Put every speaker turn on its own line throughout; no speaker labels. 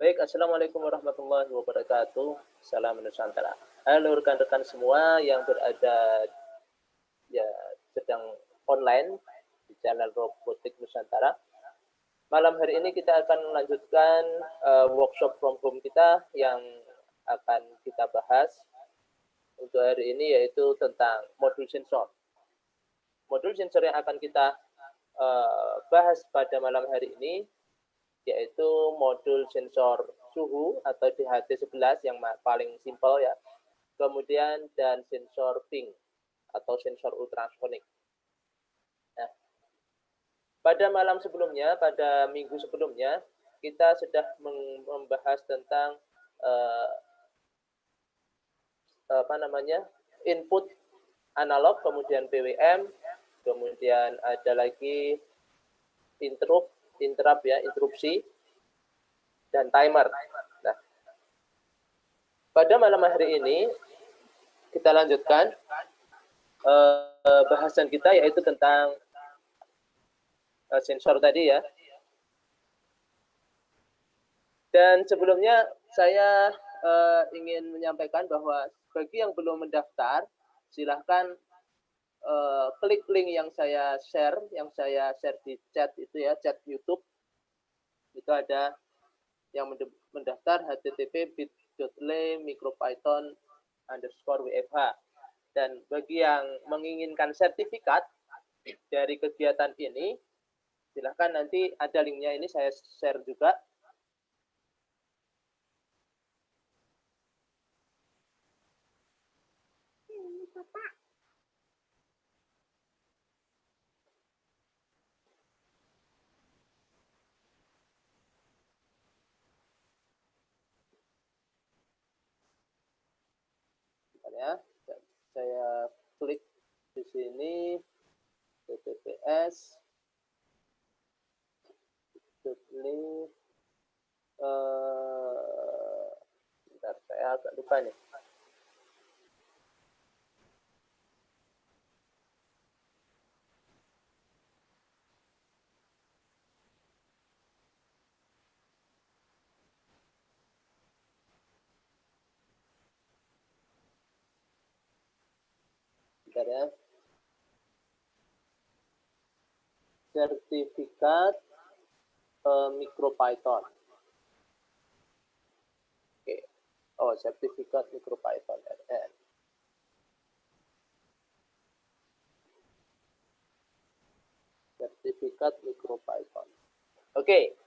Baik, Assalamualaikum warahmatullahi wabarakatuh. Salam Nusantara. Halo rekan-rekan semua yang berada ya sedang online di channel Robotik Nusantara. Malam hari ini kita akan melanjutkan workshop from home kita yang akan kita bahas untuk hari ini, yaitu tentang modul sensor. Modul sensor yang akan kita bahas pada malam hari ini yaitu modul sensor suhu atau DHT11 yang paling simpel ya. Kemudian dan sensor ping atau sensor ultrasonik. Nah, pada malam sebelumnya, pada minggu sebelumnya, kita sudah membahas tentang input analog, kemudian PWM, kemudian ada lagi interupsi, dan timer. Nah, pada malam hari ini kita lanjutkan bahasan kita, yaitu tentang sensor tadi ya. Dan sebelumnya saya ingin menyampaikan bahwa bagi yang belum mendaftar, silahkan klik link yang saya share di chat itu ya, chat YouTube. Itu ada yang mendaftar http://bit.ly/micropython_wfh. Dan bagi yang menginginkan sertifikat dari kegiatan ini, silahkan nanti ada linknya, ini saya share juga. Ya, saya klik di sini https bentar, saya agak lupa nih. Bentar ya. Sertifikat MicroPython. Oke. Oh, sertifikat MicroPython RN. Sertifikat MicroPython. Oke.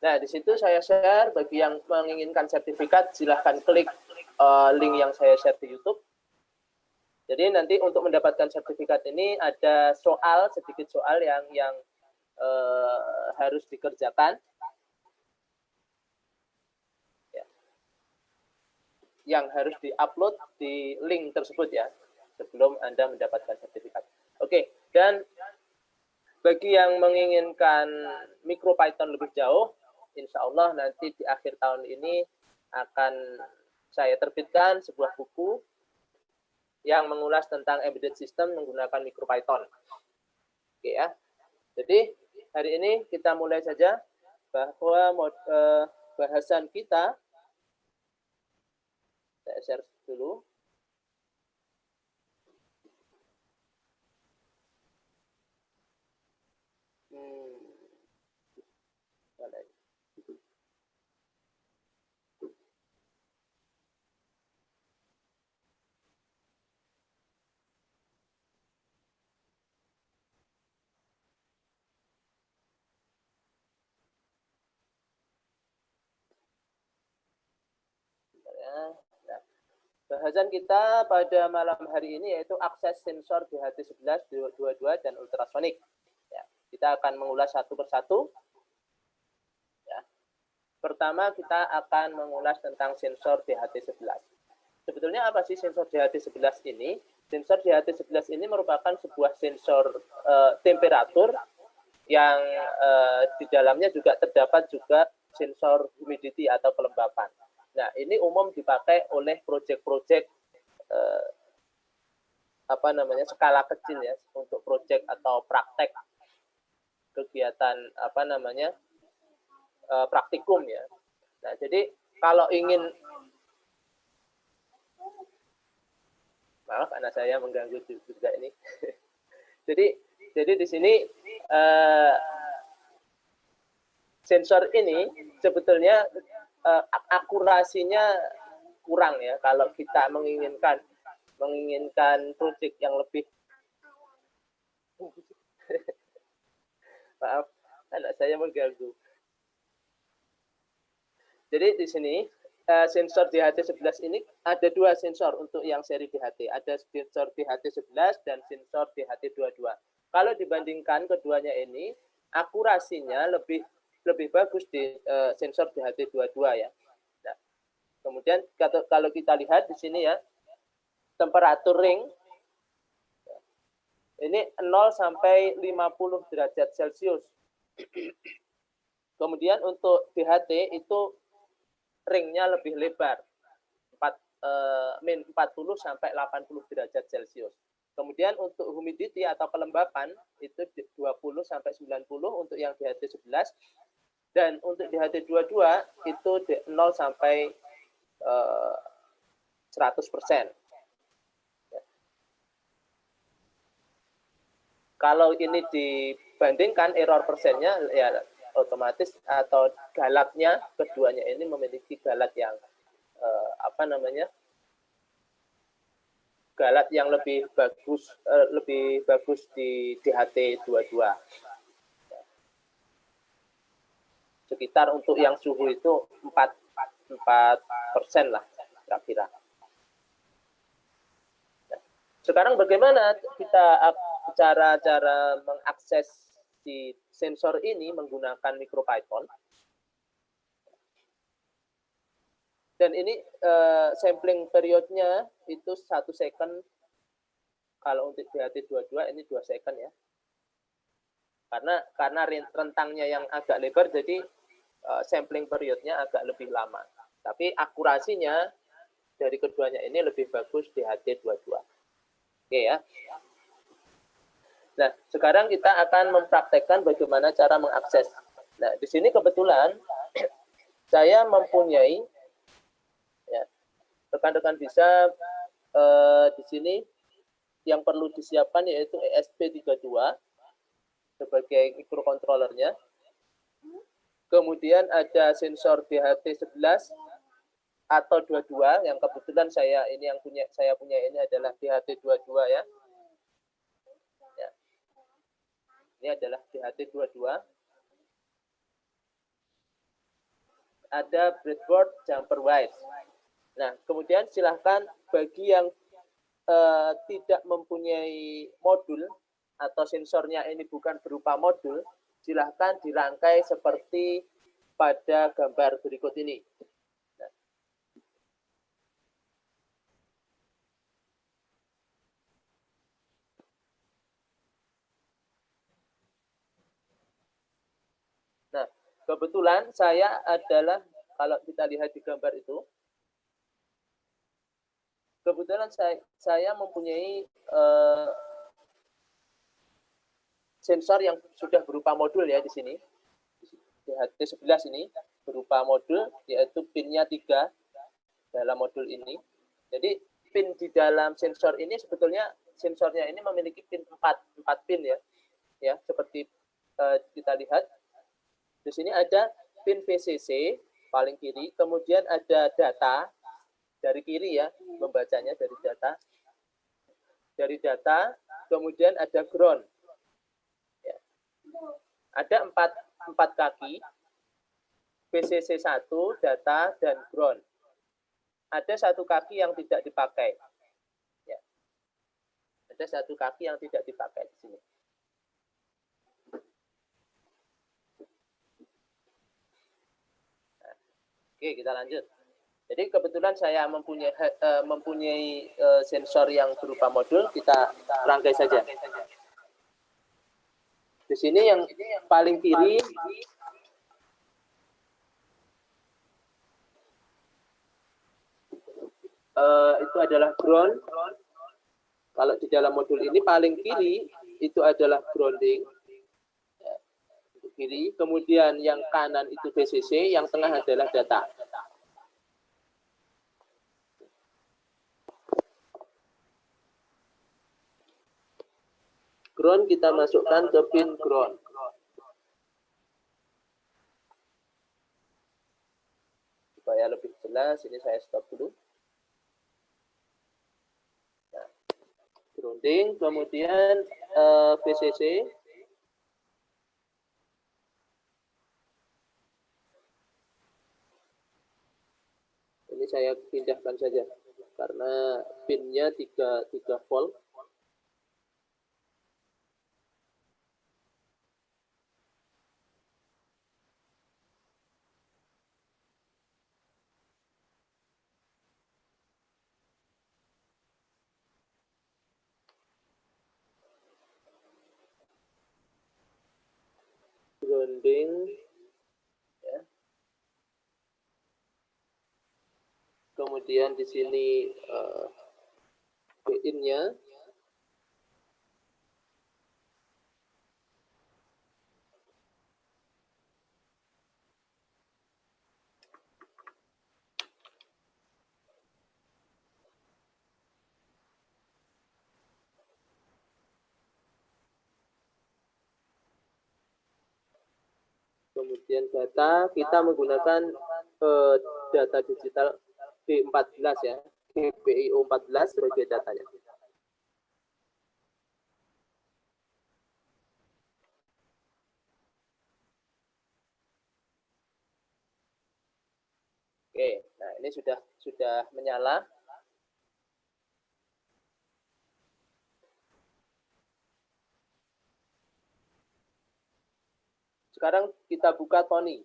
Nah, di situ saya share. Bagi yang menginginkan sertifikat, silahkan klik link yang saya share di YouTube. Jadi nanti untuk mendapatkan sertifikat ini ada sedikit soal yang harus dikerjakan. Ya. Yang harus diupload di link tersebut ya, sebelum Anda mendapatkan sertifikat. Oke, dan bagi yang menginginkan MicroPython lebih jauh, insya Allah nanti di akhir tahun ini akan saya terbitkan sebuah buku yang mengulas tentang embedded system menggunakan MicroPython. Oke ya. Jadi hari ini kita mulai saja bahwa bahasan kita. Saya share dulu. Nah, bahasan kita pada malam hari ini yaitu akses sensor DHT11, DHT22, dan ultrasonik. Ya, kita akan mengulas satu persatu. Ya. Pertama, kita akan mengulas tentang sensor DHT11. Sebetulnya apa sih sensor DHT11 ini? Sensor DHT11 ini merupakan sebuah sensor temperatur yang di dalamnya juga terdapat juga sensor humidity atau kelembapan. Nah, ini umum dipakai oleh proyek-proyek skala kecil ya, untuk proyek atau praktek kegiatan praktikum ya. Nah, jadi kalau ingin, maaf anak saya mengganggu juga ini. jadi di sini sensor ini sebetulnya akurasinya kurang ya kalau kita menginginkan proyek yang lebih. Maaf, anak saya mengganggu. Jadi di sini sensor DHT11 ini ada dua sensor untuk yang seri DHT. Ada sensor DHT11 dan sensor DHT22. Kalau dibandingkan keduanya ini, akurasinya lebih bagus di sensor DHT22 ya. Nah, kemudian kalau kita lihat di sini ya, temperatur ring ini 0 sampai 50 derajat Celcius. Kemudian untuk DHT itu ringnya lebih lebar, min 40 sampai 80 derajat Celcius. Kemudian untuk humidity atau kelembapan itu 20 sampai 90 untuk yang DHT11, dan untuk DHT22 itu 0 sampai 100%. Kalau ini dibandingkan error persennya ya otomatis atau galatnya keduanya ini memiliki galat yang galat yang lebih bagus di DHT22. Sekitar untuk yang suhu itu 4% lah kira-kira. Sekarang bagaimana kita cara mengakses si sensor ini menggunakan MicroPython. Dan ini sampling periodnya itu 1 second. Kalau untuk DHT22 ini 2 second ya. Karena rentangnya yang agak lebar, jadi sampling periodnya agak lebih lama. Tapi akurasinya dari keduanya ini lebih bagus DHT22. Oke ya. Nah, sekarang kita akan mempraktekkan bagaimana cara mengakses. Nah, di sini kebetulan saya mempunyai, ya, rekan-rekan bisa di sini yang perlu disiapkan yaitu ESP32 sebagai microcontrollernya. Kemudian ada sensor DHT11 atau 22 yang kebetulan saya punya ini adalah DHT22 ya. Ini adalah DHT22. Ada breadboard jumper wire. Nah, kemudian silahkan bagi yang tidak mempunyai modul atau sensornya ini bukan berupa modul, silahkan dirangkai seperti pada gambar berikut ini. Nah, kebetulan saya adalah, kalau kita lihat di gambar itu, kebetulan saya mempunyai sensor yang sudah berupa modul ya di sini. DHT11 ini berupa modul, yaitu pinnya 3 dalam modul ini. Jadi pin di dalam sensor ini sebetulnya sensornya ini memiliki pin 4 pin ya. Ya, seperti kita lihat di sini ada pin VCC paling kiri, kemudian ada data dari kiri ya, membacanya dari data. Dari data, kemudian ada ground. Ya. Ada 4 kaki, VCC 1, data, dan ground. Ada 1 kaki yang tidak dipakai. Ya. Ada 1 kaki yang tidak dipakai di sini. Oke, kita lanjut. Jadi kebetulan saya mempunyai sensor yang berupa modul, kita rangkai saja. Di sini yang paling kiri itu adalah ground. Kalau di dalam modul ini paling kiri itu adalah grounding. kiri, kemudian yang kanan itu VCC, yang tengah adalah data. Ground kita masukkan ke pin ground. Supaya lebih jelas, ini saya stop dulu. Nah, grounding, kemudian VCC. Ini saya pindahkan saja karena pinnya 3 volt. Grounding, ya. Kemudian di sini in-nya. Kemudian data, kita menggunakan data digital D14 ya, GPIO 14 sebagai datanya. Oke, nah ini sudah menyala. Sekarang kita buka Tony.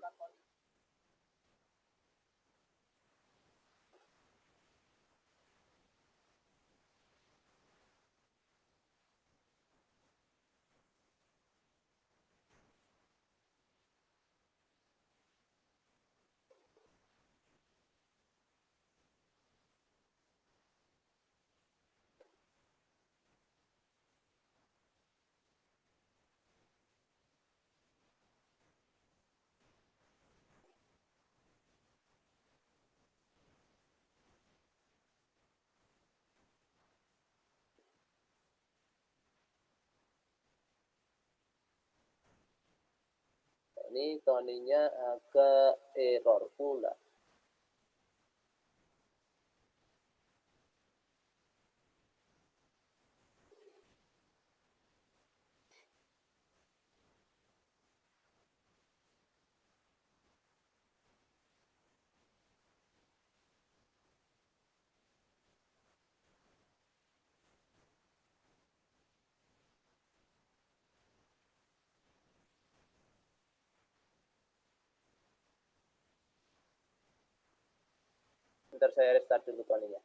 Ini Tony-nya agak error pula. Bentar saya restart dulu Tony-nya.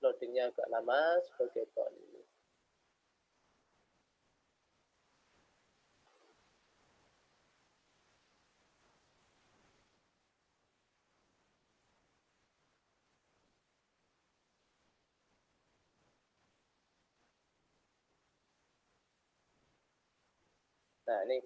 Loadingnya agak lama sebagai Tony. Nah ini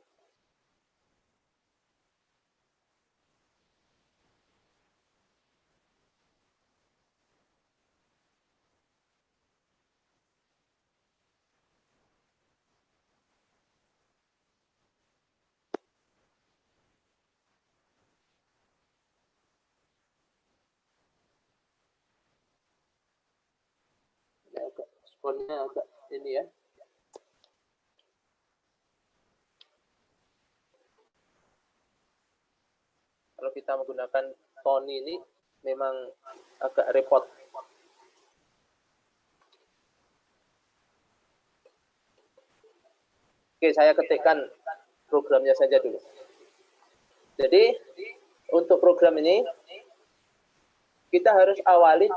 agak sponnya agak ini ya. Kalau kita menggunakan Tony ini memang agak repot. Oke, saya ketikkan programnya saja dulu. Jadi untuk program ini kita harus awali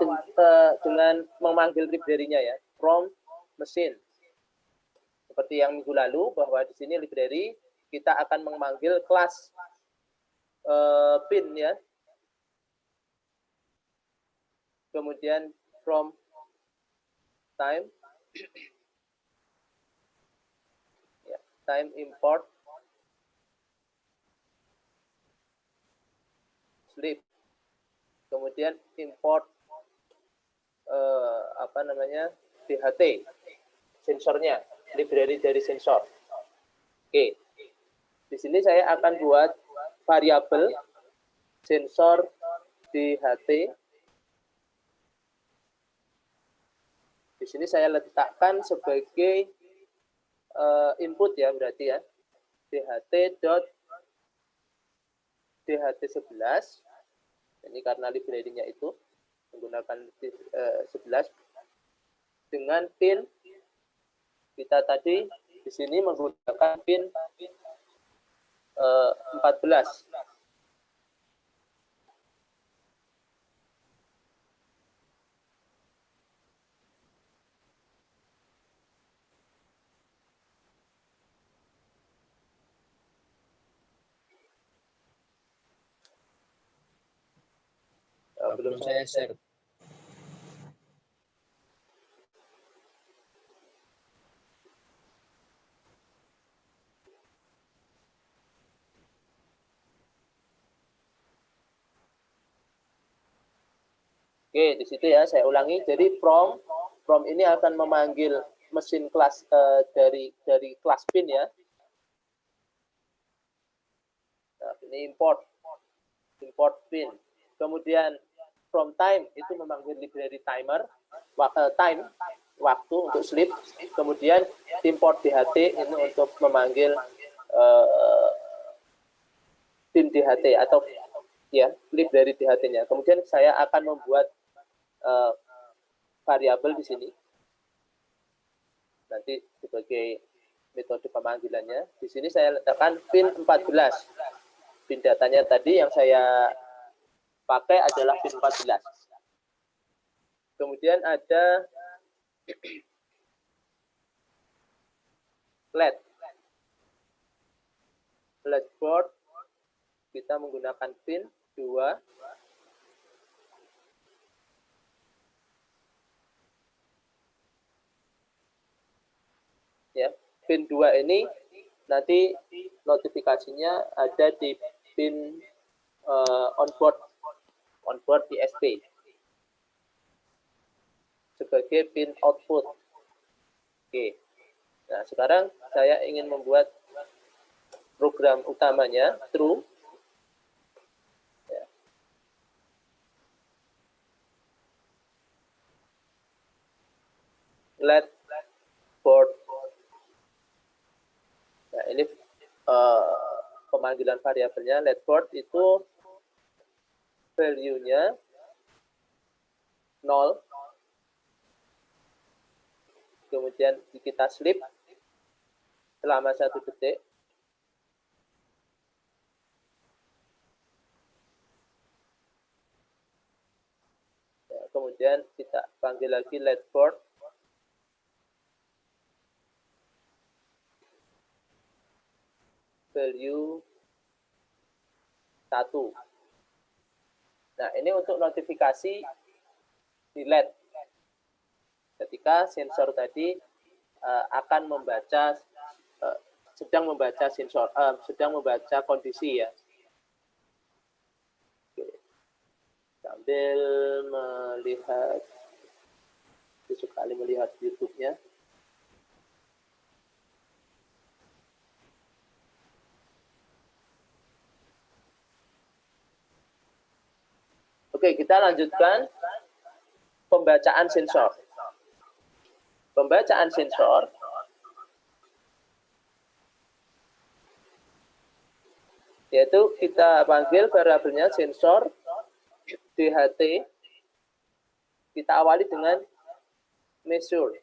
dengan memanggil library-nya ya, from machine. Seperti yang minggu lalu bahwa di sini library kita akan memanggil kelas pin ya. Kemudian from time ya, time import sleep. Kemudian import DHT sensornya, library dari sensor. Oke. Di sini saya akan buat variabel sensor DHT. Di sini saya letakkan sebagai input ya, berarti ya. DHT.DHT11. Ini karena library-nya itu menggunakan 11 dengan pin kita tadi di sini menggunakan pin 14. Belum saya share. Oke, di situ ya saya ulangi. Jadi from ini akan memanggil mesin kelas dari kelas pin ya. Nah, ini import pin. Kemudian from time itu memanggil library timer, time waktu untuk sleep. Kemudian import DHT ini untuk memanggil pin DHT atau ya library DHT-nya. Kemudian saya akan membuat variabel di sini. Nanti sebagai metode pemanggilannya. Di sini saya letakkan pin 14. Pin datanya tadi yang saya pakai adalah pin 14. Kemudian ada LED board. Kita menggunakan pin 2. Ya, pin 2 ini nanti notifikasinya ada di pin onboard DSP sebagai pin output. Oke. Nah, sekarang saya ingin membuat program utamanya true. Ya. Let board. Nah, ini pemanggilan variabelnya let board itu value-nya 0. Kemudian kita sleep selama 1 detik. Ya, kemudian kita panggil lagi let board. Value 1. Nah, ini untuk notifikasi di LED. Ketika sensor tadi akan membaca, sedang membaca kondisi ya. Oke. Sambil melihat, sekali melihat YouTube-nya. Oke, kita lanjutkan pembacaan sensor. Pembacaan sensor yaitu kita panggil variabelnya sensor DHT. Kita awali dengan measure.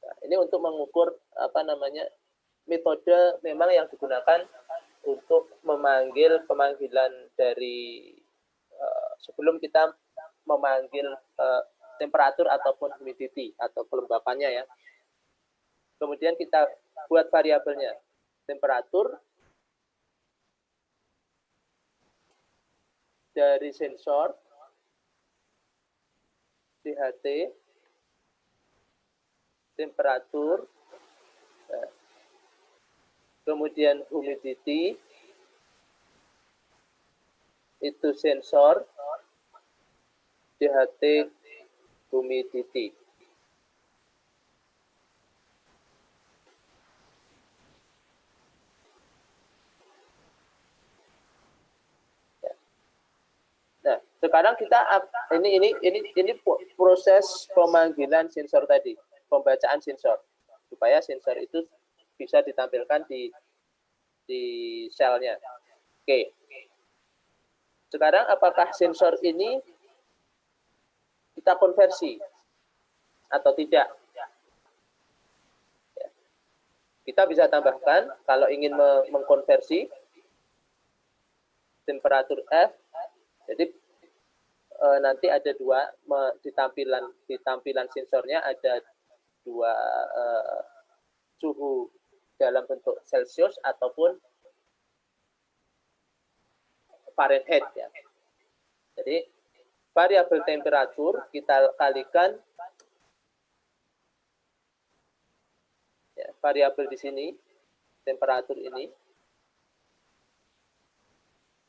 Nah, Ini untuk mengukur apa namanya metode memang yang digunakan untuk memanggil pemanggilan dari sebelum kita memanggil temperatur ataupun humidity atau kelembapannya ya. Kemudian kita buat variabelnya temperatur dari sensor DHT temperatur, kemudian humidity itu sensor DHT humidity. Nah, sekarang kita ini proses pemanggilan sensor tadi, pembacaan sensor supaya sensor itu bisa ditampilkan di selnya. Oke. Sekarang apakah sensor ini kita konversi atau tidak? Kita bisa tambahkan kalau ingin mengkonversi temperatur F. Jadi nanti ada dua di tampilan sensornya ada dua suhu dalam bentuk Celcius ataupun Fahrenheit ya. Jadi variabel temperatur kita kalikan ya, variabel di sini temperatur ini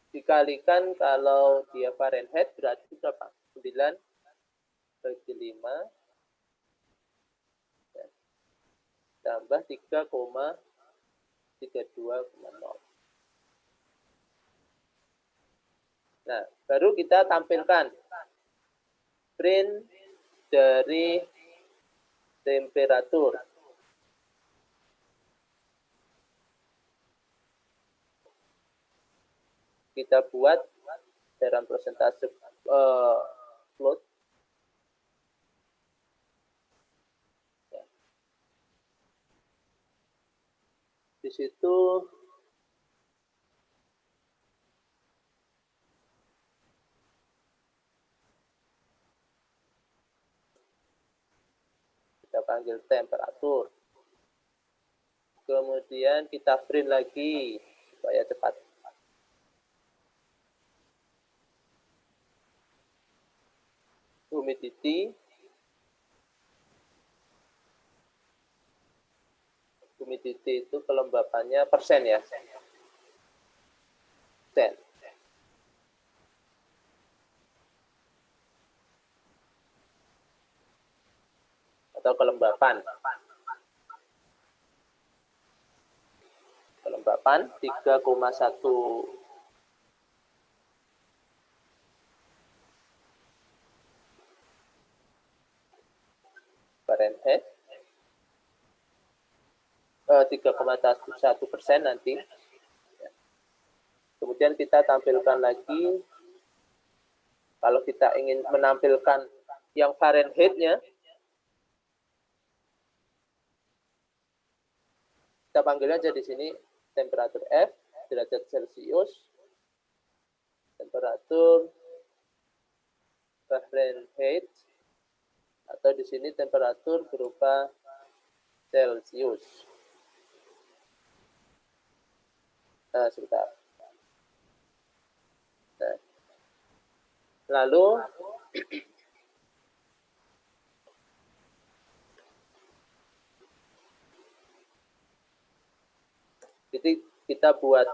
dikalikan kalau dia Fahrenheit berarti berapa? 9 bagi 5 ya, tambah 3,32,0. Nah, baru kita tampilkan print dari temperatur. Kita buat dalam persentase float. Ya. Di situ kita panggil temperatur. Kemudian kita print lagi supaya cepat. Humidity itu kelembapannya persen ya. Persen. Atau kelembapan 3,1 Fahrenheit 3,1% nanti. Kemudian kita tampilkan lagi kalau kita ingin menampilkan yang Fahrenheit-nya, kita panggil aja di sini temperatur F derajat Celcius, temperatur Fahrenheit, atau di sini temperatur berupa Celcius. Nah, sebentar. Nah. Lalu jadi kita buat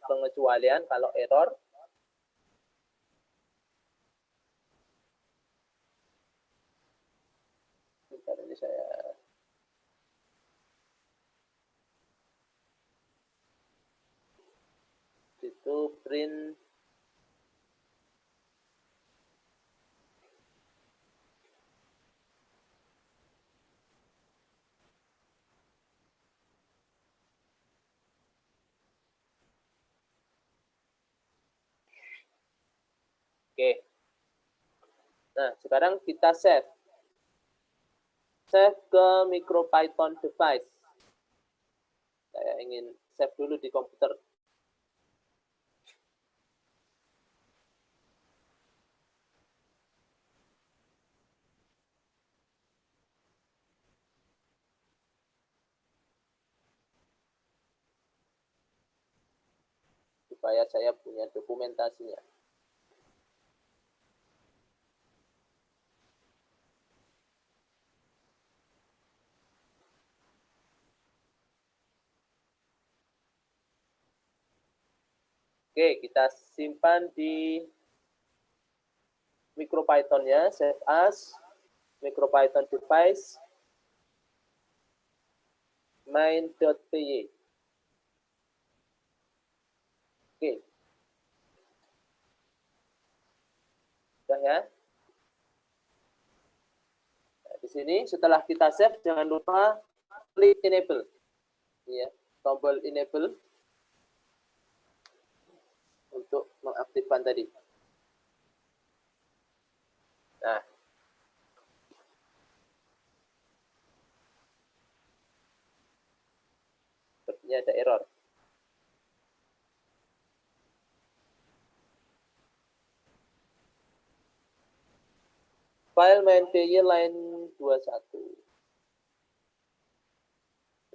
pengecualian kalau error. Bentar, ini saya itu print Oke. Nah, sekarang kita save. save ke MicroPython device. Saya ingin save dulu di komputer. Supaya saya punya dokumentasinya. Oke, kita simpan di MicroPython-nya, save as, MicroPython device, main.py. Oke. Sudah ya. Nah, di sini setelah kita save, jangan lupa klik enable. Ini ya, tombol enable untuk mengaktifkan tadi. Nah, sepertinya ada error. File main.py line 21.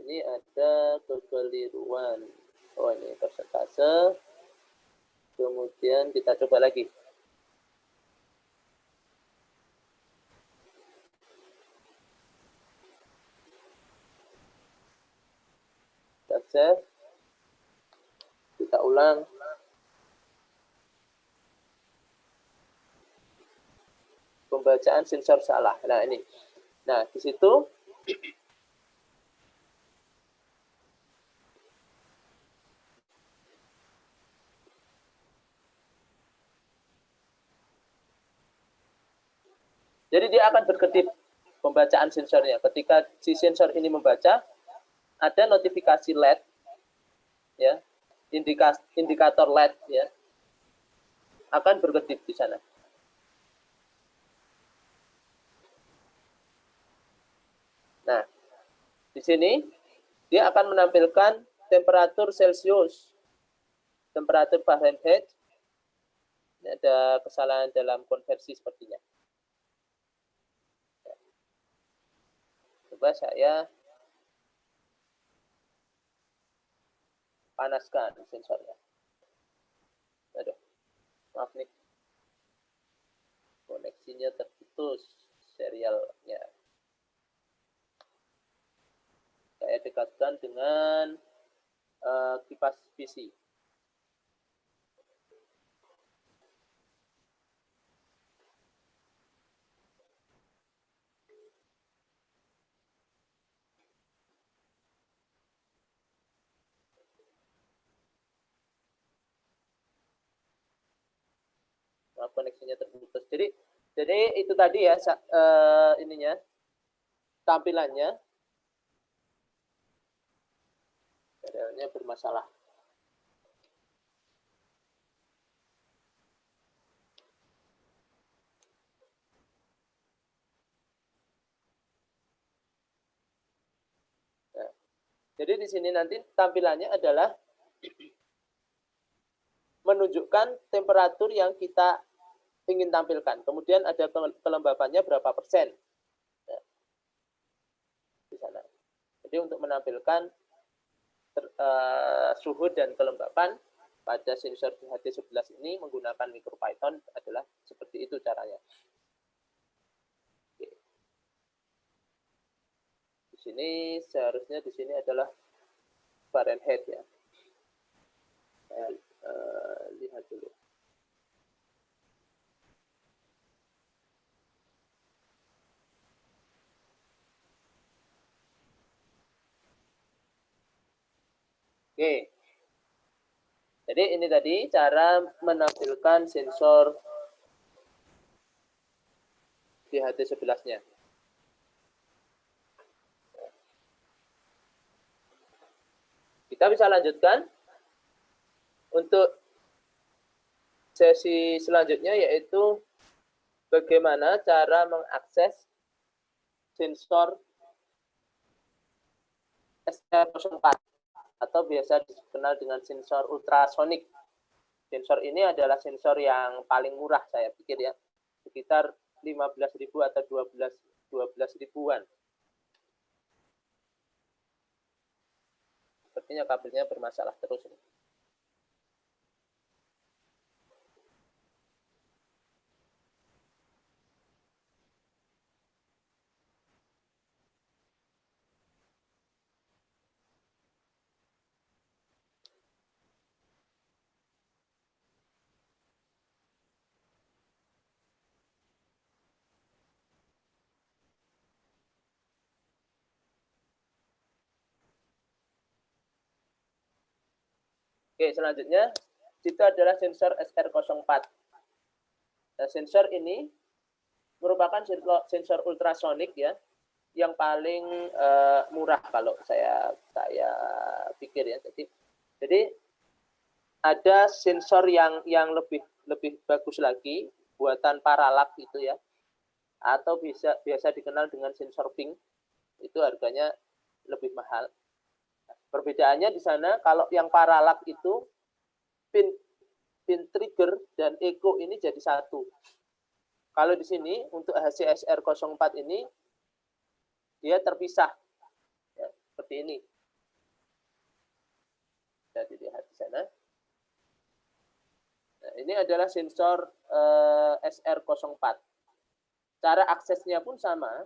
Ini ada kekeliruan. Oh, ini persentase. Kemudian kita coba lagi. Kita save. Kita ulang. Pembacaan sensor salah. Nah, ini. Nah, di situ jadi dia akan berkedip pembacaan sensornya. Ketika si sensor ini membaca, ada notifikasi LED, ya, indikator LED, ya, akan berkedip di sana. Nah, di sini dia akan menampilkan temperatur Celcius, temperatur Fahrenheit. Ini ada kesalahan dalam konversi sepertinya. Coba saya panaskan sensornya. Aduh, maaf nih. Koneksinya terputus serialnya. Saya dekatkan dengan kipas PC. Koneksinya terputus. Jadi itu tadi ya ininya tampilannya serialnya bermasalah. Nah, jadi di sini nanti tampilannya adalah menunjukkan temperatur yang kita ingin tampilkan. Kemudian ada kelembapannya berapa persen. Nah, di sana. Jadi untuk menampilkan suhu dan kelembapan pada sensor HT11 ini menggunakan MicroPython adalah seperti itu caranya. Oke. Di sini seharusnya di sini adalah Fahrenheit ya. Saya lihat dulu. Oke. Jadi ini tadi cara menampilkan sensor di HT11-nya. Kita bisa lanjutkan untuk sesi selanjutnya, yaitu bagaimana cara mengakses sensor SR04 atau biasa dikenal dengan sensor ultrasonik. Sensor ini adalah sensor yang paling murah saya pikir ya, sekitar 15.000 atau 12 ribuan. Sepertinya kabelnya bermasalah terus ini. Oke, selanjutnya itu adalah sensor SR04. Nah, sensor ini merupakan sensor ultrasonik ya, yang paling murah kalau saya pikir ya. Jadi ada sensor yang lebih bagus lagi buatan Paralak itu ya, atau biasa dikenal dengan sensor pink, itu harganya lebih mahal. Perbedaannya di sana, kalau yang Paralak itu pin trigger dan echo ini jadi satu. Kalau di sini untuk HCSR04 ini dia terpisah ya, seperti ini. Bisa dilihat di sana. Nah, ini adalah sensor SR04. Cara aksesnya pun sama.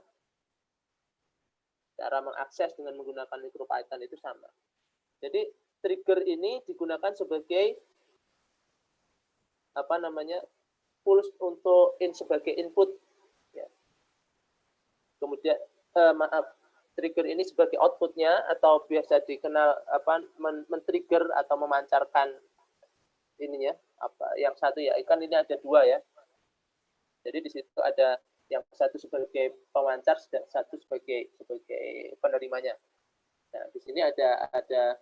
Cara mengakses dengan menggunakan MicroPython itu sama. Jadi trigger ini digunakan sebagai pulse untuk sebagai input. Ya. Kemudian trigger ini sebagai outputnya atau biasa dikenal men-trigger atau memancarkan ininya yang satu ya, kan ini ada dua ya. Jadi di situ ada yang satu sebagai pemancar dan satu sebagai penerimanya. Nah, di sini ada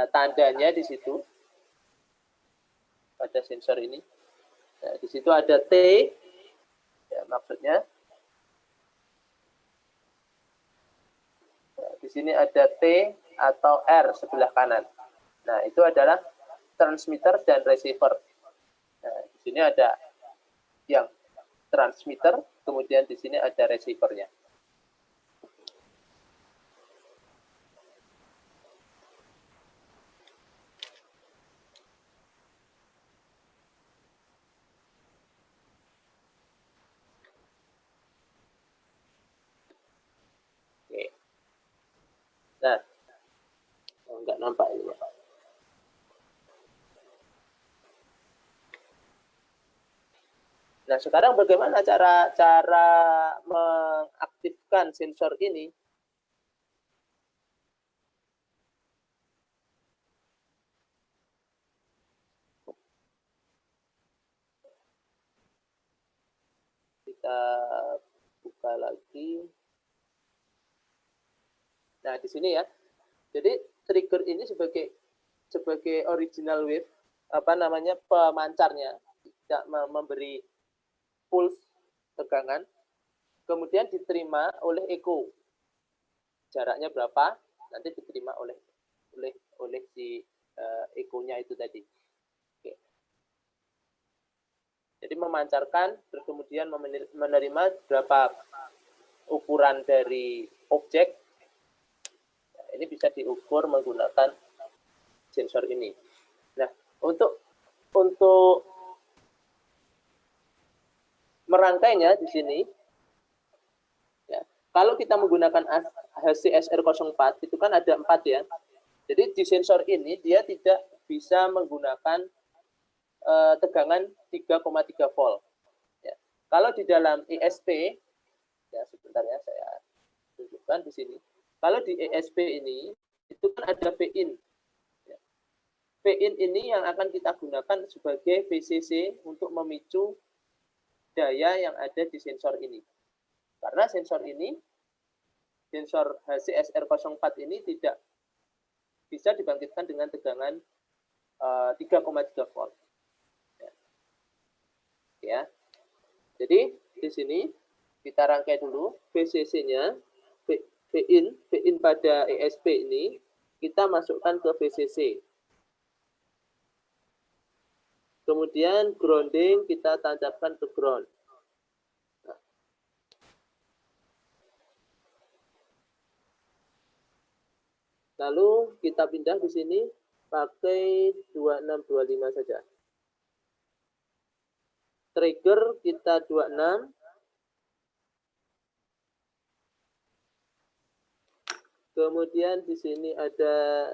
tandanya di situ pada sensor ini. Nah, di situ ada T, ya, maksudnya. Nah, di sini ada T atau R sebelah kanan. Nah, itu adalah transmitter dan receiver. Nah, di sini ada yang transmitter, kemudian di sini ada receivernya. Oke. Nah, enggak nampak ini. Nah, sekarang bagaimana cara mengaktifkan sensor ini? Kita buka lagi. Nah, di sini ya. Jadi trigger ini sebagai original wave, pemancarnya, tidak memberi pulse tegangan, kemudian diterima oleh echo. Jaraknya berapa? Nanti diterima oleh si echo-nya itu tadi. Oke. Jadi memancarkan, terus kemudian menerima berapa ukuran dari objek. Nah, ini bisa diukur menggunakan sensor ini. Nah, untuk merangkainya di sini, ya, kalau kita menggunakan HCSR04 itu kan ada 4 ya. Jadi di sensor ini dia tidak bisa menggunakan tegangan 3,3 volt. Ya. Kalau di dalam ESP, ya sebentar ya saya tunjukkan di sini. Kalau di ESP ini itu kan ada Vin. Ya. Vin ini yang akan kita gunakan sebagai VCC untuk memicu daya yang ada di sensor ini. Karena sensor ini, sensor HCSR04 ini tidak bisa dibangkitkan dengan tegangan 3,3 volt. Ya. Jadi di sini kita rangkai dulu VCC-nya. VIN pada ESP ini kita masukkan ke VCC. Kemudian grounding kita tancapkan ke ground. Lalu kita pindah di sini pakai 2625 saja. Trigger kita 26. Kemudian di sini ada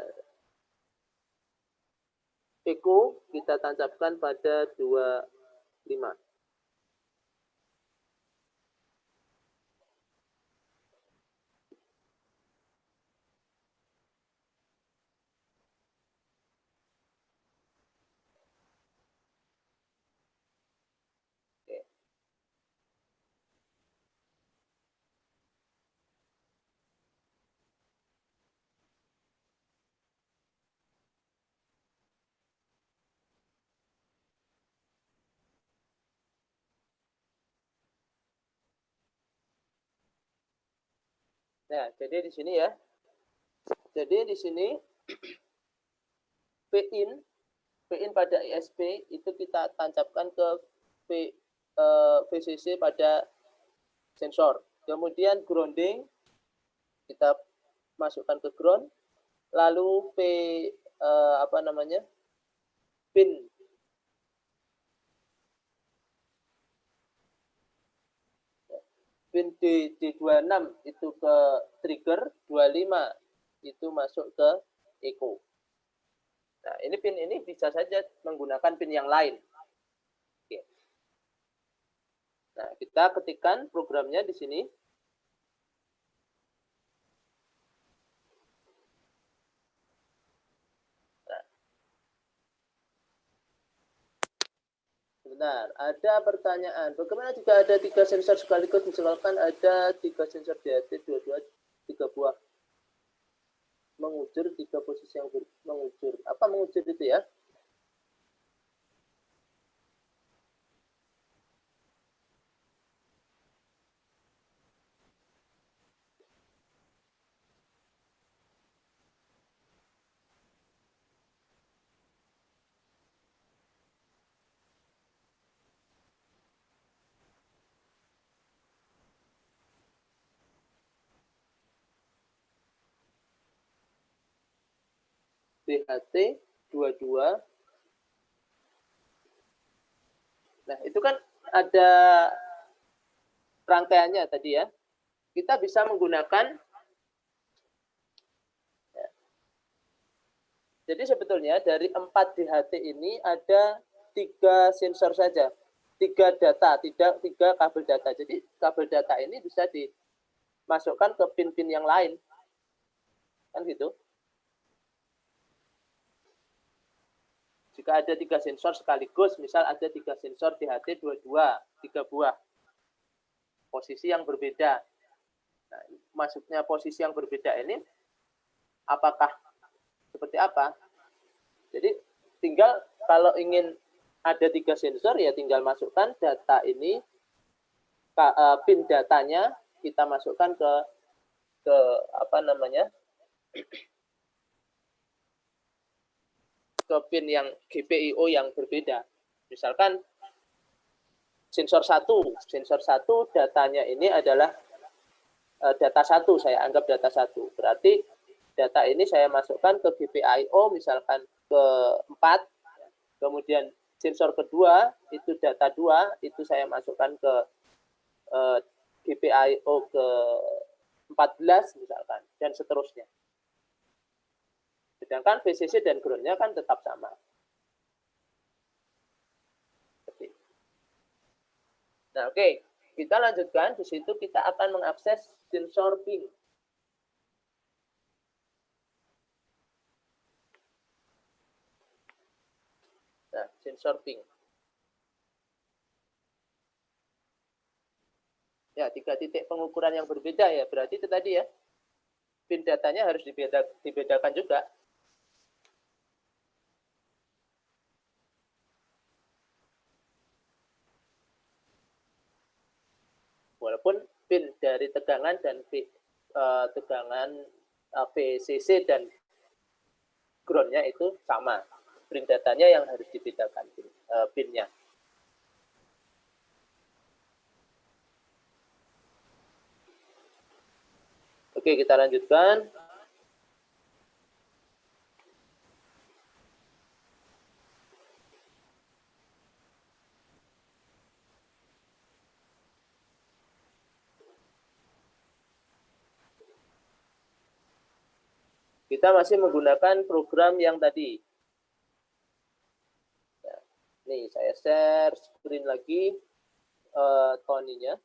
echo, kita tancapkan pada 25. Nah, jadi di sini ya. Jadi di sini VIN pada ESP itu kita tancapkan ke VCC pada sensor. Kemudian grounding kita masukkan ke ground. Lalu pin D26 itu ke trigger, 25 itu masuk ke echo. Nah, ini pin ini bisa saja menggunakan pin yang lain. Oke. Nah, kita ketikkan programnya di sini. Nah. Sebentar, ada pertanyaan. Bagaimana jika ada 3 sensor sekaligus? Misalkan ada 3 sensor DHT, 3 buah mengujur, 3 posisi yang mengujur. Apa mengujur itu ya? DHT 22. Nah, itu kan ada rangkaiannya tadi ya. Kita bisa menggunakan, ya. Jadi sebetulnya dari 4 DHT ini ada 3 sensor saja, 3 data, tidak 3 kabel data. Jadi kabel data ini bisa dimasukkan ke pin-pin yang lain, kan gitu. Jika ada 3 sensor sekaligus, misal ada 3 sensor DHT 22, 3 buah posisi yang berbeda. Nah, masuknya posisi yang berbeda ini apakah seperti apa? Jadi tinggal kalau ingin ada 3 sensor ya tinggal masukkan data ini, pin datanya kita masukkan ke ke pin yang GPIO yang berbeda. Misalkan sensor 1 datanya ini adalah data 1, saya anggap data 1. Berarti data ini saya masukkan ke GPIO misalkan ke 4, kemudian sensor kedua itu data 2, itu saya masukkan ke GPIO ke 14 misalkan, dan seterusnya. Sedangkan VCC dan groundnya kan tetap sama. Nah, oke. Kita lanjutkan. Di situ kita akan mengakses sensor ping. Nah, sensor ping. Ya, 3 titik pengukuran yang berbeda ya. Berarti itu tadi ya. Pin datanya harus dibedakan juga. Walaupun pin dari tegangan dan tegangan VCC dan ground-nya itu sama. Print datanya yang harus dibedakan pin-nya. Oke, kita lanjutkan. Kita masih menggunakan program yang tadi. Ya, nih, saya share screen lagi Tony-nya.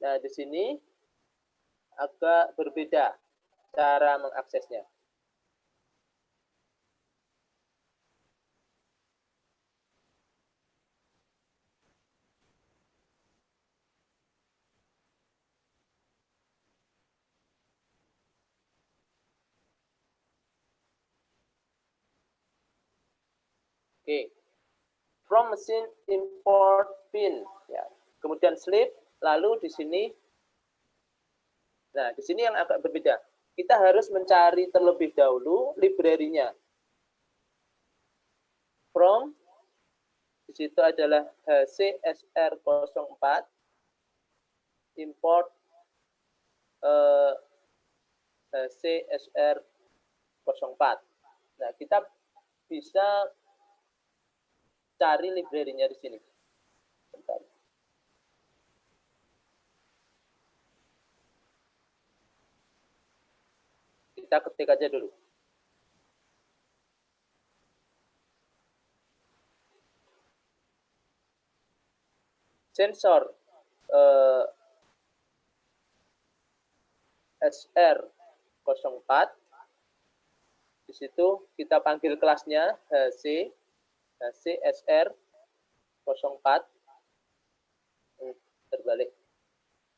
Nah, di sini agak berbeda cara mengaksesnya. Oke, from machine import pin, ya. Kemudian slip, lalu di sini, nah di sini yang agak berbeda. Kita harus mencari terlebih dahulu library-nya. From, di situ adalah HCSR04, import HCSR04. Nah, kita bisa cari library-nya di sini. Bentar. Kita ketik aja dulu. Sensor SR04. Di situ kita panggil kelasnya HCSR04. Terbalik.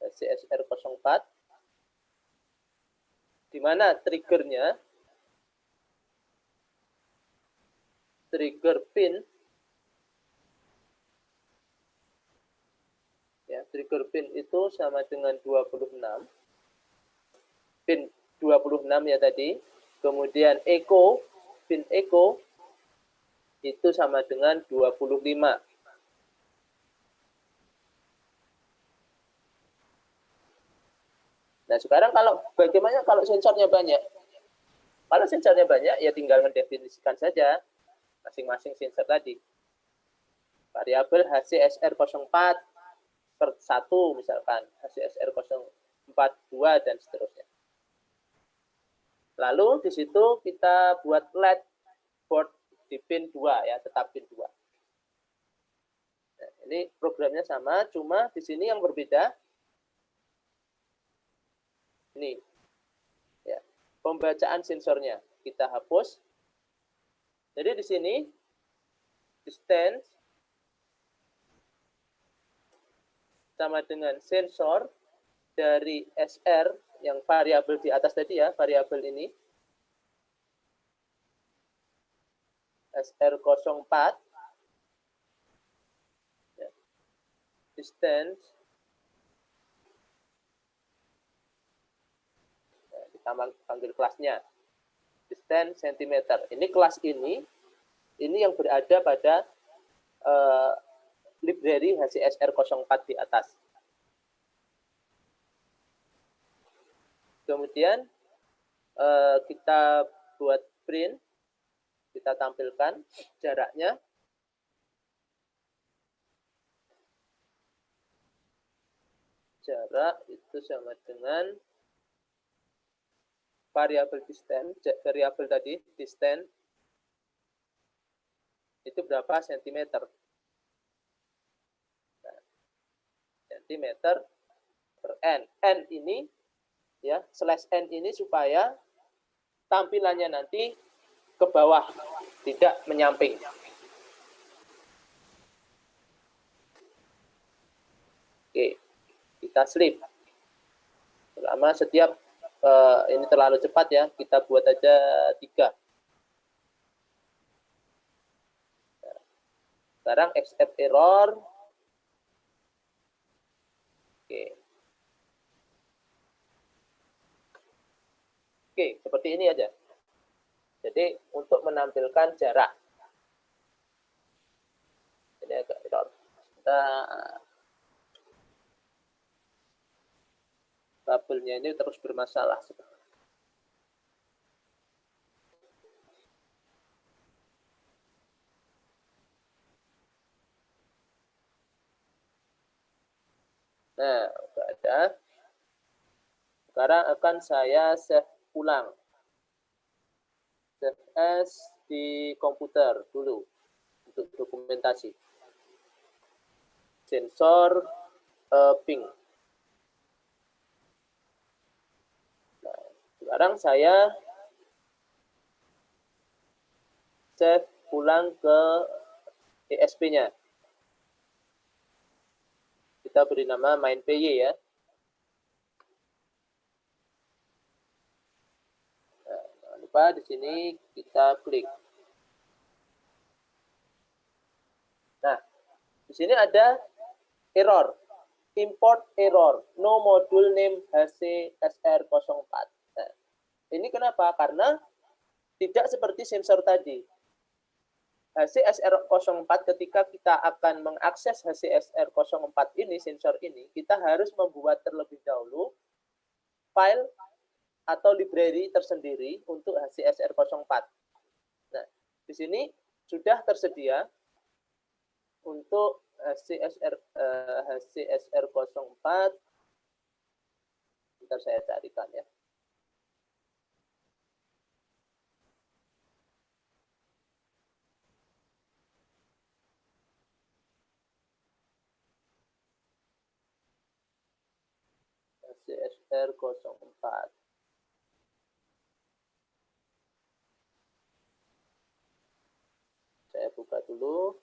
HCSR04. Di mana triggernya, trigger pin, ya, trigger pin itu sama dengan 26, pin 26 ya tadi, kemudian echo, pin echo itu sama dengan 25. Nah, sekarang bagaimana kalau sensornya banyak? Kalau sensornya banyak, ya tinggal mendefinisikan saja masing-masing sensor tadi. Variabel HCSR04 per 1 misalkan, HCSR042 dan seterusnya. Lalu di situ kita buat LED board di pin 2 ya, tetap pin 2. Nah, ini programnya sama, cuma di sini yang berbeda ini ya, pembacaan sensornya kita hapus. Jadi di sini distance sama dengan sensor dari SR yang variabel di atas tadi ya, variabel ini SR04 ya, distance kita panggil kelasnya distance cm. Ini kelas ini yang berada pada library HCSR04 di atas. Kemudian kita buat print, kita tampilkan jaraknya. Jarak itu sama dengan variabel distance, variabel tadi distance itu berapa sentimeter. Nah, cm per n. N ini ya, slash n ini supaya tampilannya nanti ke bawah, tidak menyamping. Oke, kita slip. Selama setiap ini terlalu cepat ya, kita buat aja 3. Sekarang accept error. Oke. Oke, seperti ini aja. Jadi untuk menampilkan jarak. Ini agak error. Kabelnya ini terus bermasalah. Nah, udah ada. Sekarang akan saya save ulang. Save as di komputer dulu untuk dokumentasi. Sensor ping. Nah, sekarang saya save ulang ke ESP-nya. Kita beri nama main.py ya. Nah, jangan lupa di sini kita klik. Nah, di sini ada error. Import error. No module name HCSR04. Nah, ini kenapa? Karena tidak seperti sensor tadi. HCSR04 ketika kita akan mengakses HCSR04 ini, sensor ini, kita harus membuat terlebih dahulu file atau library tersendiri untuk HCSR04. Nah, di sini sudah tersedia untuk HCSR04. Bentar saya carikan ya. HCSR04. Saya buka dulu.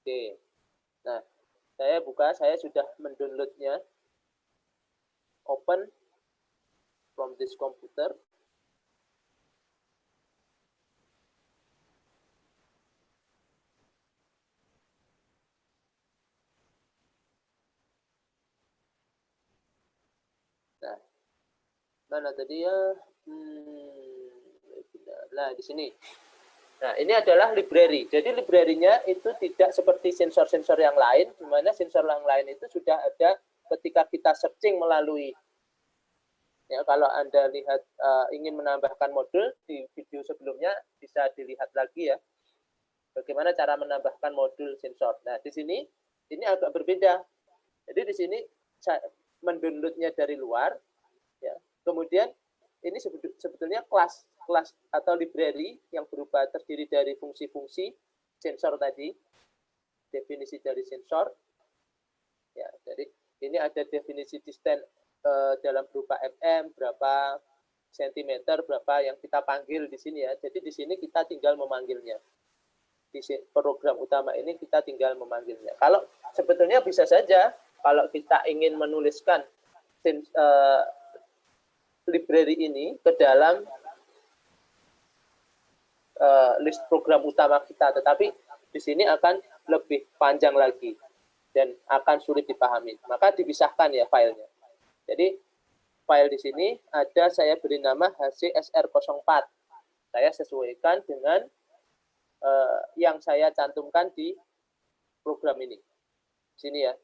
Oke. Nah, saya buka, saya sudah mendownloadnya. Open from this computer. Nah, mana tadi ya? Nah, di sini. Nah, ini adalah library. Jadi library-nya itu tidak seperti sensor-sensor yang lain, di mana sensor yang lain itu sudah ada ketika kita searching melalui. Ya, kalau Anda lihat ingin menambahkan modul di video sebelumnya bisa dilihat lagi ya. Bagaimana cara menambahkan modul sensor. Nah, di sini ini agak berbeda. Jadi di sini mendownloadnya dari luar, ya. Kemudian ini sebetulnya kelas atau library yang berupa terdiri dari fungsi-fungsi sensor tadi, definisi dari sensor. Ya, jadi ini ada definisi distance dalam berupa mm, berapa sentimeter, berapa yang kita panggil di sini ya. Jadi di sini kita tinggal memanggilnya. Di program utama ini kita tinggal memanggilnya. Kalau sebetulnya bisa saja kalau kita ingin menuliskan library ini ke dalam list program utama kita, tetapi di sini akan lebih panjang lagi dan akan sulit dipahami. Maka dipisahkan ya filenya. Jadi file di sini ada saya beri nama HCSR04. Saya sesuaikan dengan yang saya cantumkan di program ini. Sini ya,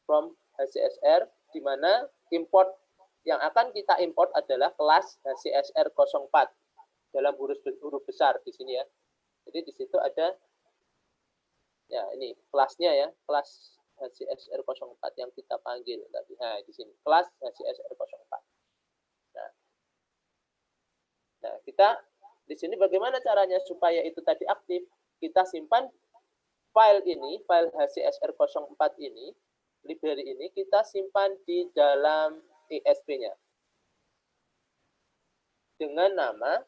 from HCSR, di mana import yang akan kita import adalah kelas HCSR04 dalam huruf besar di sini ya. Jadi di situ ada ya ini kelasnya ya, kelas HCSR04 yang kita panggil tadi. Nah, di sini kelas HCSR04. Nah, kita di sini bagaimana caranya supaya itu tadi aktif? Kita simpan file ini, file HCSR04 ini, library ini kita simpan di dalam ISP-nya dengan nama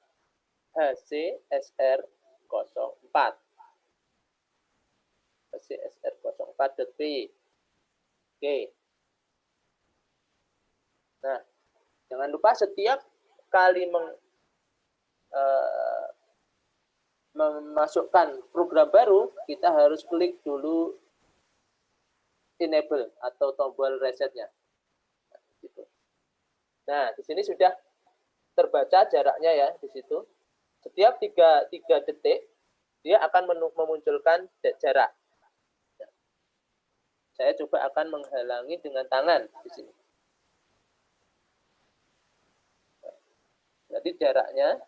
HCSR04. HCSR04.py. Oke. Nah, jangan lupa setiap kali memasukkan program baru, kita harus klik dulu enable atau tombol resetnya. Nah, di sini sudah terbaca jaraknya ya di situ. Setiap 3 detik dia akan memunculkan jarak. Saya coba akan menghalangi dengan tangan di sini. Jadi jaraknya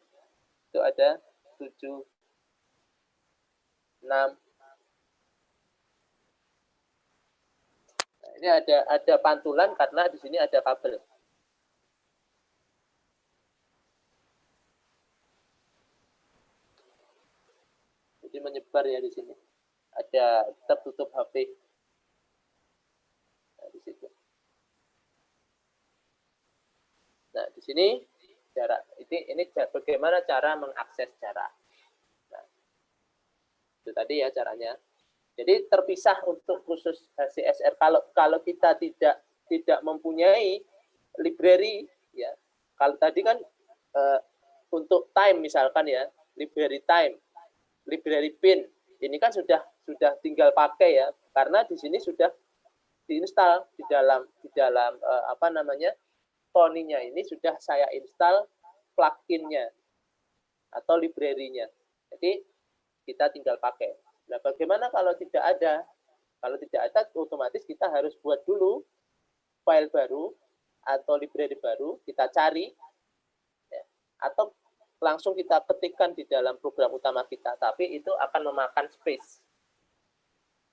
itu ada 7, 6. Nah, ini ada pantulan karena di sini ada kabel. Jadi menyebar ya di sini. Ada tertutup HP. Nah, di situ. Nah, di sini jarak. Ini bagaimana cara mengakses jarak. Nah, itu tadi ya caranya. Jadi terpisah untuk khusus HCSR. Kalau kita tidak mempunyai library, ya. Kalau tadi kan untuk time misalkan ya, library time, library pin, ini kan sudah tinggal pakai ya, karena di sini sudah diinstal di dalam apa namanya Tony-nya ini sudah saya install plugin-nya atau library-nya. Jadi kita tinggal pakai. Nah, bagaimana kalau tidak ada? Kalau tidak ada, otomatis kita harus buat dulu file baru atau library baru, kita cari, ya, atau langsung kita ketikkan di dalam program utama kita, tapi itu akan memakan space.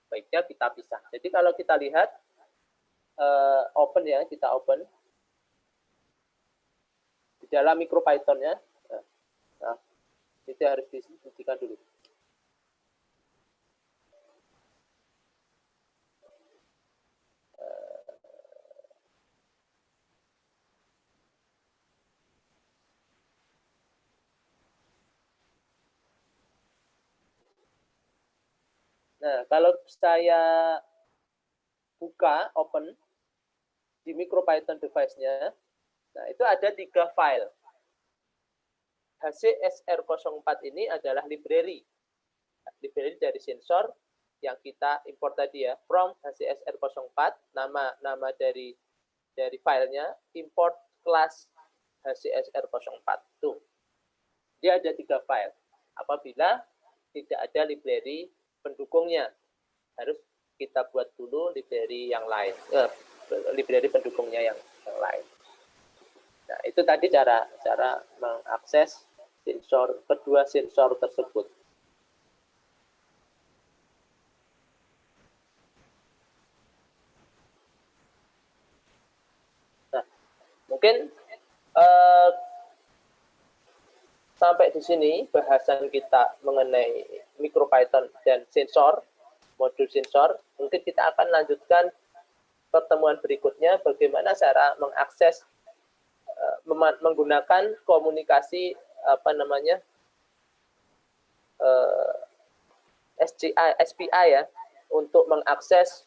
Baiknya kita pisah. Jadi kalau kita lihat, open ya, kita open. Di dalam MicroPython-nya, nah, itu harus dihentikan dulu. Nah, kalau saya buka, open, di MicroPython device-nya, nah itu ada 3 file. HCSR04 ini adalah library. Library dari sensor yang kita import tadi ya, from HCSR04, nama dari filenya, import class HCSR04. Tuh. Dia ada 3 file. Apabila tidak ada library pendukungnya, harus kita buat dulu library yang lain, library pendukungnya yang lain. Nah, itu tadi cara mengakses kedua sensor tersebut. Nah, mungkin sampai di sini bahasan kita mengenai MicroPython dan sensor, modul sensor. Mungkin kita akan lanjutkan pertemuan berikutnya bagaimana cara mengakses menggunakan komunikasi apa namanya SPI ya untuk mengakses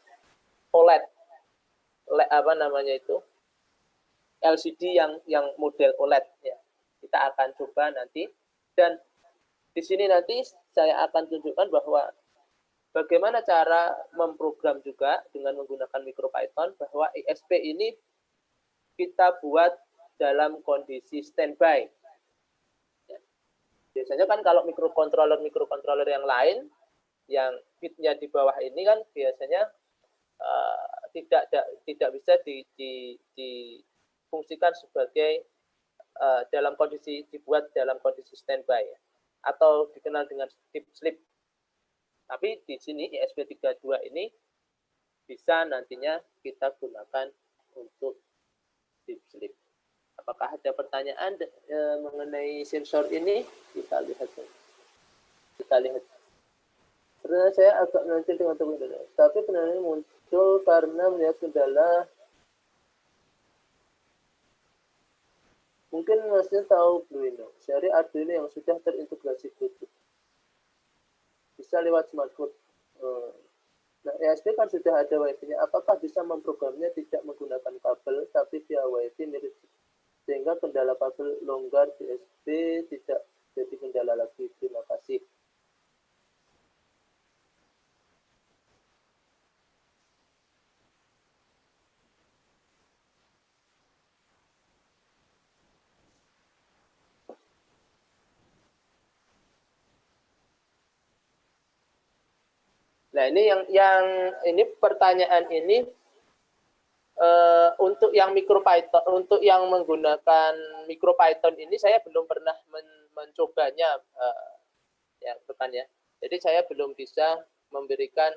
OLED apa namanya itu LCD yang model OLED ya. Kita akan coba nanti, dan di sini nanti saya akan tunjukkan bahwa bagaimana cara memprogram juga dengan menggunakan MicroPython, bahwa ISP ini kita buat dalam kondisi standby. Ya. Biasanya kan kalau mikrokontroler yang lain, yang bitnya di bawah ini kan biasanya tidak bisa difungsikan sebagai dibuat dalam kondisi standby ya, atau dikenal dengan deep sleep. Tapi di sini ISP32 ini bisa nantinya kita gunakan untuk deep sleep. Apakah ada pertanyaan mengenai sensor ini? Kita lihat. Sebenarnya saya agak nanti dengan teman-teman, tapi penanganan muncul karena melihat kendala. Mungkin Masnya tahu Bluino, seri Arduino yang sudah terintegrasi Bluetooth. Bisa lewat smartphone. Nah, ESP kan sudah ada Wi-Fi-nya. Apakah bisa memprogramnya tidak menggunakan kabel, tapi via Wi-Fi mirip, sehingga kendala kabel longgar di ESP tidak jadi kendala lagi? Terima kasih. Nah, ini yang ini pertanyaan ini untuk yang MicroPython, untuk yang menggunakan MicroPython ini saya belum pernah mencobanya, ya rekan ya. Jadi saya belum bisa memberikan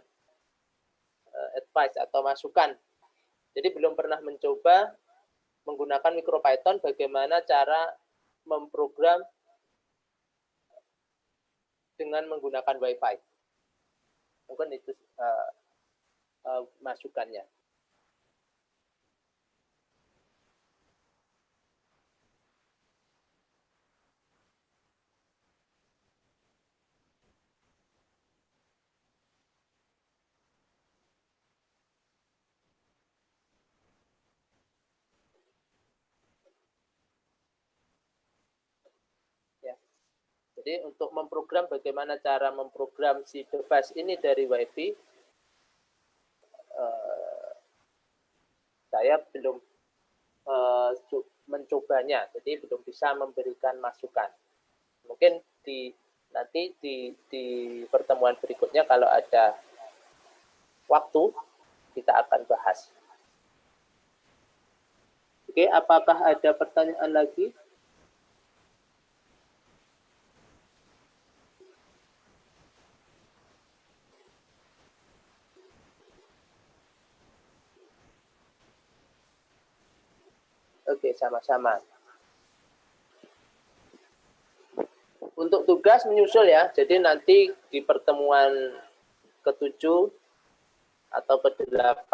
advice atau masukan. Jadi belum pernah mencoba menggunakan MicroPython bagaimana cara memprogram dengan menggunakan Wi-Fi. Mungkin itu masukannya. Ya. Jadi untuk memprogram, bagaimana cara memprogram si device ini dari Wi-Fi, saya belum mencobanya, jadi belum bisa memberikan masukan. Mungkin nanti di pertemuan berikutnya kalau ada waktu kita akan bahas. Oke, apakah ada pertanyaan lagi? Oke, sama-sama. Untuk tugas menyusul ya, jadi nanti di pertemuan ke-7 atau ke-8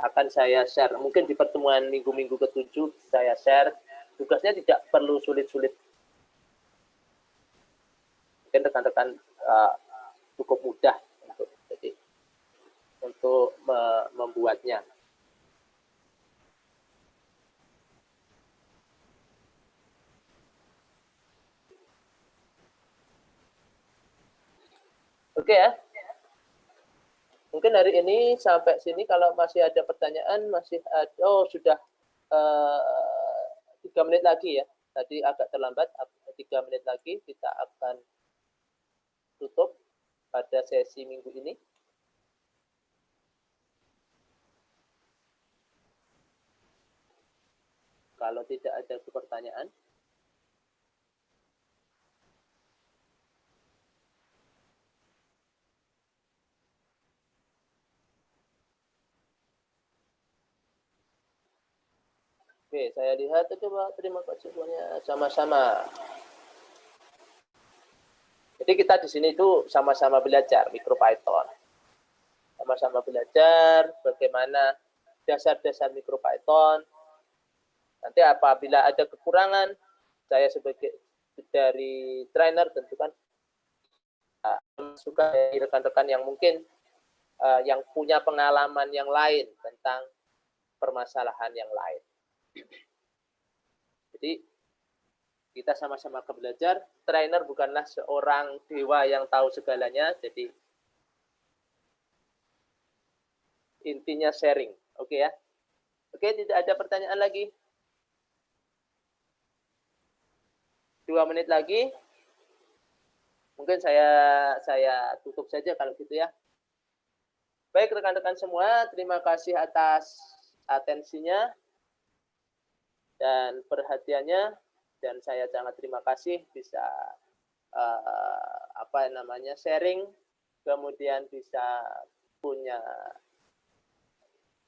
akan saya share. Mungkin di pertemuan minggu-minggu ke-7 saya share. Tugasnya tidak perlu sulit-sulit. Mungkin rekan-rekan cukup mudah untuk membuatnya. Oke ya. Mungkin hari ini sampai sini. Kalau masih ada pertanyaan, masih ada, sudah 3 menit lagi ya. Tadi agak terlambat, 3 menit lagi kita akan tutup pada sesi minggu ini. Kalau tidak ada pertanyaan. Oke, saya lihat itu Pak. Terima kasih semuanya. Sama-sama. Jadi kita di sini itu sama-sama belajar MicroPython. Sama-sama belajar bagaimana dasar-dasar MicroPython. Nanti apabila ada kekurangan, saya sebagai dari trainer tentu kan suka dari rekan-rekan yang mungkin yang punya pengalaman yang lain tentang permasalahan yang lain. Jadi kita sama-sama belajar. Trainer bukanlah seorang dewa yang tahu segalanya. Jadi intinya sharing. Oke ya. Oke, tidak ada pertanyaan lagi. 2 menit lagi. Mungkin saya tutup saja kalau gitu ya. Baik rekan-rekan semua, terima kasih atas atensinya dan perhatiannya. Dan saya sangat terima kasih bisa sharing, kemudian bisa punya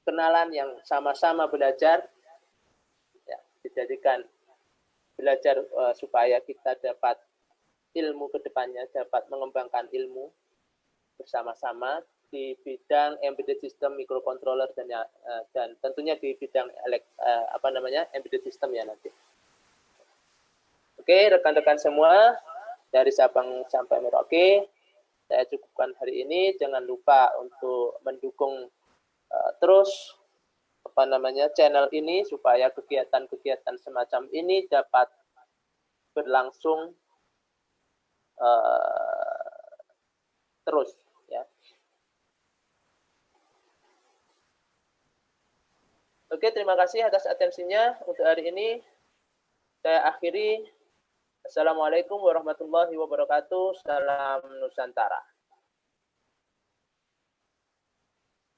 kenalan yang sama-sama belajar, ya, dijadikan belajar supaya kita dapat ilmu ke depannya, dapat mengembangkan ilmu bersama-sama di bidang embedded system, microcontroller dan tentunya di bidang embedded system ya nanti. Oke, rekan-rekan semua, dari Sabang sampai Merauke, saya cukupkan hari ini. Jangan lupa untuk mendukung terus channel ini supaya kegiatan-kegiatan semacam ini dapat berlangsung terus ya. Oke, terima kasih atas atensinya untuk hari ini. Saya akhiri. Assalamualaikum warahmatullahi wabarakatuh. Salam Nusantara.